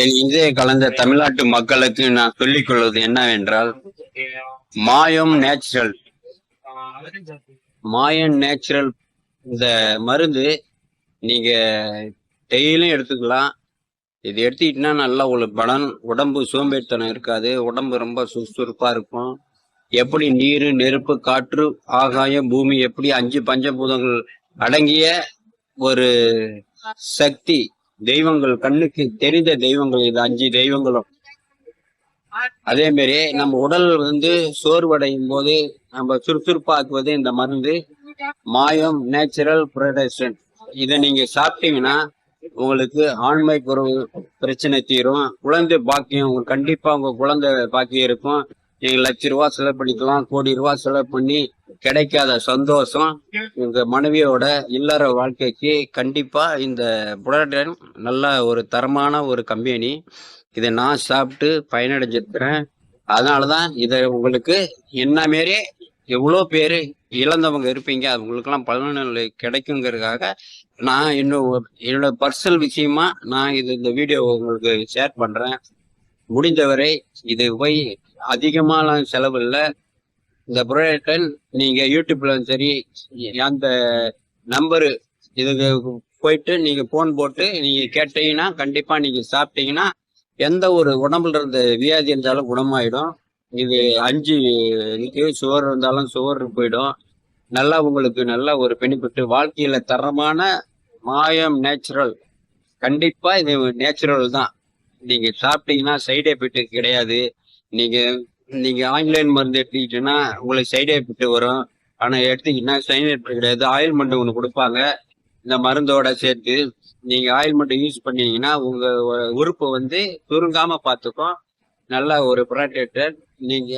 என் இதய கலந்த தமிழ்நாட்டு மக்களுக்கு நான் சொல்லிக் கொள்வது என்னவென்றால், மாயம் நேச்சுரல் மாயன் நேச்சுரல் இந்த மருந்து நீங்க டெய்லியும் எடுத்துக்கலாம். இது எடுத்துக்கிட்டீங்கன்னா நல்லா உங்களுக்கு பலன். உடம்பு சோம்பேறித்தனம் இருக்காது. உடம்பு ரொம்ப சுறுசுறுப்பா இருக்கும். எப்படி நீரு, நெருப்பு, காற்று, ஆகாயம், பூமி எப்படி 5 பஞ்சபூதங்கள் அடங்கிய ஒரு சக்தி. தெய்வங்கள் கண்ணுக்கு தெரிந்த தெய்வங்கள் இது 5 தெய்வங்களும். அதே மாதிரி நம்ம உடல் சோர்வடையும் போது நம்ம சுறுசுறுப்பாக்குவது இந்த மருந்து மாயம் நேச்சுரல் ப்ரொடக்ஷன். இதை நீங்க சாப்பிட்டீங்கன்னா உங்களுக்கு ஆண்மை குறைவு பிரச்சனை தீரும். குழந்தை பாக்கியம் உங்களுக்கு கண்டிப்பா உங்க குழந்தை பாக்கியம் இருக்கும். நீங்க லட்ச ரூபா செலவு பண்ணிக்கலாம், கோடி ரூபாய் செலவு பண்ணி கிடைக்காத சந்தோஷம் உங்க மனைவியோட இல்லற வாழ்க்கைக்கு கண்டிப்பா இந்த புரோட்டன் நல்ல ஒரு தரமான ஒரு கம்பெனி. இதை நான் சாப்பிட்டு பயனடைஞ்சிருக்கிறேன். அதனாலதான் இதை உங்களுக்கு என்ன மாரி எவ்வளோ பேரு இழந்தவங்க இருப்பீங்க, அவங்களுக்கெல்லாம் பலன்கள் கிடைக்குங்கிறதுக்காக நான் என்னோட பர்சனல் விஷயமா நான் இந்த வீடியோ உங்களுக்கு ஷேர் பண்றேன். முடிந்தவரை இது போய் அதிகமான செலவு இல்லை. இந்த புரோட்டன் நீங்க யூடியூப்ல சரி அந்த நம்பரு இதுக்கு போயிட்டு நீங்க போன் போட்டு நீங்க கேட்டீங்கன்னா கண்டிப்பா நீங்க சாப்பிட்டீங்கன்னா எந்த ஒரு உடம்புல இருந்த வியாதி இருந்தாலும் குணமாயிடும். இது 5 இருக்கு. சுகர் இருந்தாலும் சுகர் போயிடும். நல்லா உங்களுக்கு நல்ல ஒரு பெனிஃபிட். வாழ்க்கையில தரமான மாயம் நேச்சுரல். கண்டிப்பா இது நேச்சுரல் தான். நீங்க சாப்பிட்டீங்கன்னா சைடு எஃபெக்ட் கிடையாது. நீங்க நீங்க ஆன்லைன் மருந்து எடுத்துக்கிட்டீங்கன்னா உங்களுக்கு சைடு எஃபெக்ட் வரும். ஆனா எடுத்தீங்கன்னா சைடு எஃபெக்ட் கிடையாது. ஆயில்மெண்ட் ஒன்று கொடுப்பாங்க இந்த மருந்தோட சேர்த்து. நீங்க ஆயில்மெண்ட் யூஸ் பண்ணீங்கன்னா உங்க உறுப்பு சுருங்காம பார்த்துக்கும். நல்ல ஒரு ப்ரொடெக்டர். நீங்க